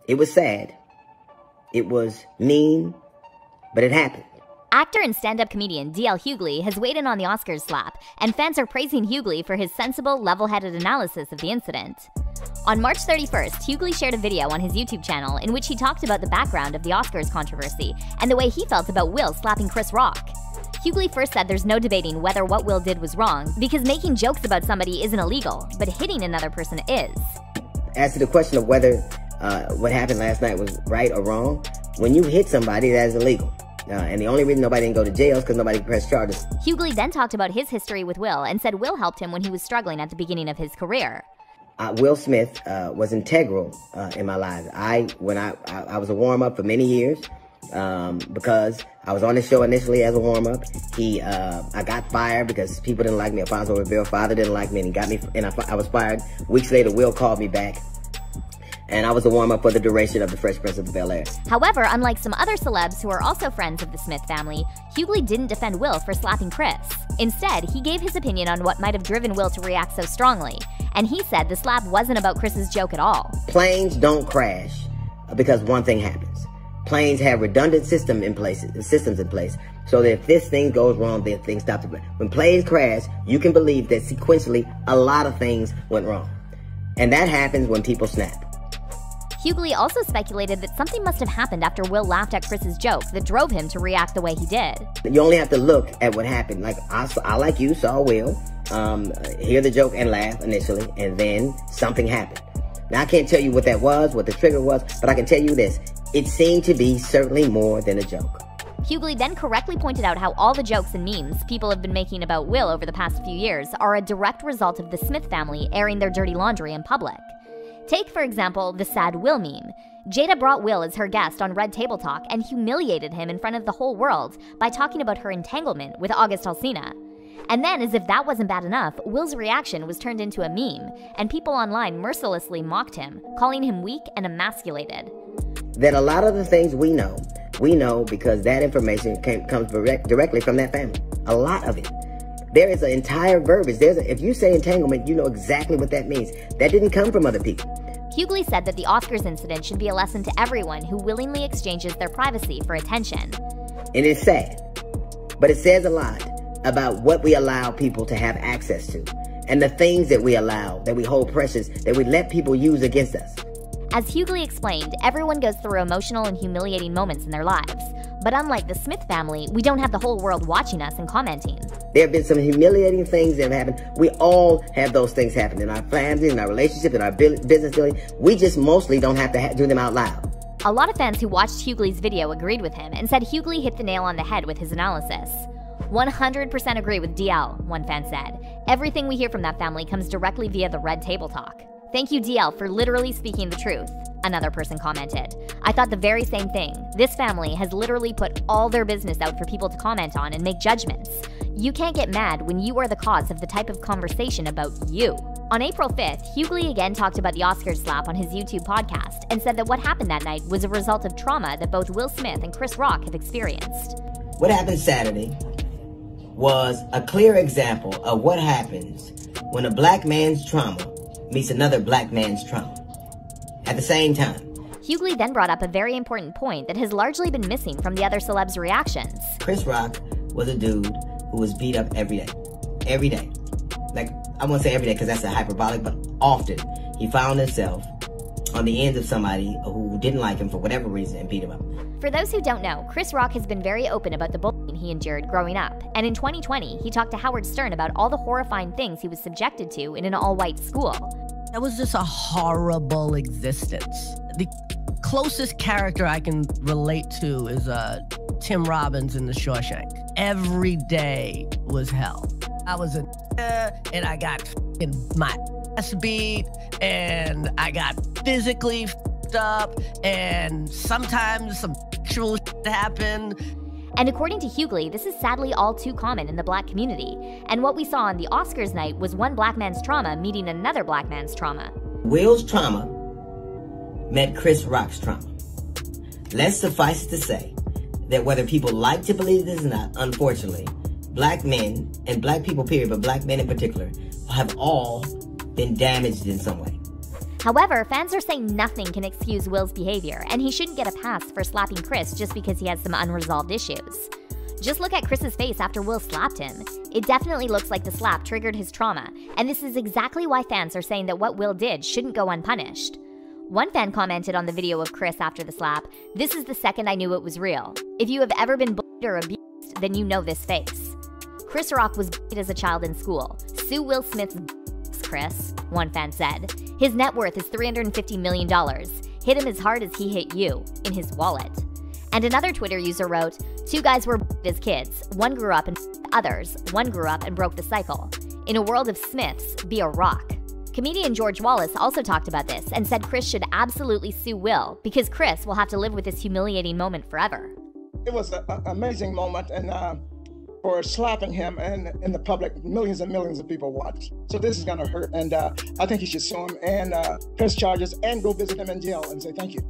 It was sad. It was mean, but it happened. Actor and stand-up comedian D.L. Hughley has weighed in on the Oscars slap, and fans are praising Hughley for his sensible, level-headed analysis of the incident. On March 31st, Hughley shared a video on his YouTube channel in which he talked about the background of the Oscars controversy and the way he felt about Will slapping Chris Rock. Hughley first said there's no debating whether what Will did was wrong, because making jokes about somebody isn't illegal, but hitting another person is. As to the question of whether what happened last night was right or wrong, when you hit somebody, that is illegal. And the only reason nobody didn't go to jail is because nobody pressed charges. Hughley then talked about his history with Will and said Will helped him when he was struggling at the beginning of his career. Will Smith was integral in my life. When I was a warm-up for many years because I was on the show initially as a warm-up. I got fired because people didn't like me. Alfonso Rivera's father didn't like me, and he got me, and I was fired. Weeks later, Will called me back. And I was the warm-up for the duration of The Fresh Prince of Bel-Air. However, unlike some other celebs who are also friends of the Smith family, Hughley didn't defend Will for slapping Chris. Instead, he gave his opinion on what might have driven Will to react so strongly. And he said the slap wasn't about Chris's joke at all. Planes don't crash because one thing happens. Planes have redundant systems in place, so that if this thing goes wrong, then things stop to. When planes crash, you can believe that sequentially a lot of things went wrong. And that happens when people snap. Hughley also speculated that something must have happened after Will laughed at Chris's joke that drove him to react the way he did. You only have to look at what happened. Like, I like you, saw Will, hear the joke and laugh initially, and then something happened. Now, I can't tell you what that was, what the trigger was, but I can tell you this. It seemed to be certainly more than a joke. Hughley then correctly pointed out how all the jokes and memes people have been making about Will over the past few years are a direct result of the Smith family airing their dirty laundry in public. Take, for example, the sad Will meme. Jada brought Will as her guest on Red Table Talk and humiliated him in front of the whole world by talking about her entanglement with August Alsina. And then, as if that wasn't bad enough, Will's reaction was turned into a meme, and people online mercilessly mocked him, calling him weak and emasculated. That a lot of the things we know because that information comes directly from that family. A lot of it. There is an entire verbiage. If you say entanglement, you know exactly what that means. That didn't come from other people. Hughley said that the Oscars incident should be a lesson to everyone who willingly exchanges their privacy for attention. And it's sad, but it says a lot about what we allow people to have access to, and the things that we allow, that we hold precious, that we let people use against us. As Hughley explained, everyone goes through emotional and humiliating moments in their lives. But unlike the Smith family, we don't have the whole world watching us and commenting. There have been some humiliating things that have happened. We all have those things happen in our families, in our relationships, in our business dealing. We just mostly don't have to do them out loud. A lot of fans who watched Hughley's video agreed with him and said Hughley hit the nail on the head with his analysis. 100% agree with DL, one fan said. Everything we hear from that family comes directly via the Red Table Talk. Thank you, DL, for literally speaking the truth, another person commented. I thought the very same thing. This family has literally put all their business out for people to comment on and make judgments. You can't get mad when you are the cause of the type of conversation about you. On April 5th, Hughley again talked about the Oscars slap on his YouTube podcast and said that what happened that night was a result of trauma that both Will Smith and Chris Rock have experienced. What happened Saturday was a clear example of what happens when a black man's trauma meets another black man's trauma at the same time. Hughley then brought up a very important point that has largely been missing from the other celebs' reactions. Chris Rock was a dude who was beat up every day. Every day. Like, I won't say every day because that's a hyperbolic, but often he found himself on the end of somebody who didn't like him for whatever reason and beat him up. For those who don't know, Chris Rock has been very open about the bullying he endured growing up, and in 2020, he talked to Howard Stern about all the horrifying things he was subjected to in an all-white school. That was just a horrible existence. The closest character I can relate to is Tim Robbins in The Shawshank. Every day was hell. I was and I got my ass beat, and I got physically up, and sometimes some sexual shit happened. And according to Hughley, this is sadly all too common in the black community. And what we saw on the Oscars night was one black man's trauma meeting another black man's trauma. Will's trauma met Chris Rock's trauma. Let's suffice it to say that whether people like to believe this or not, unfortunately, black men, and black people period, but black men in particular, have all been damaged in some way. However, fans are saying nothing can excuse Will's behavior, and he shouldn't get a pass for slapping Chris just because he has some unresolved issues. Just look at Chris's face after Will slapped him. It definitely looks like the slap triggered his trauma, and this is exactly why fans are saying that what Will did shouldn't go unpunished. One fan commented on the video of Chris after the slap, "This is the second I knew it was real. If you have ever been bullied or abused, then you know this face." Chris Rock was bullied as a child in school. Sue Will Smith's Chris, one fan said. His net worth is $350 million. Hit him as hard as he hit you, in his wallet. And another Twitter user wrote, "Two guys were bullied as kids. One grew up and others. One grew up and broke the cycle. In a world of Smiths, be a rock." Comedian George Wallace also talked about this and said Chris should absolutely sue Will because Chris will have to live with this humiliating moment forever. It was an amazing moment, and for slapping him and in the public, millions and millions of people watched. So this is gonna hurt, and I think he should sue him and press charges and go visit him in jail and say thank you.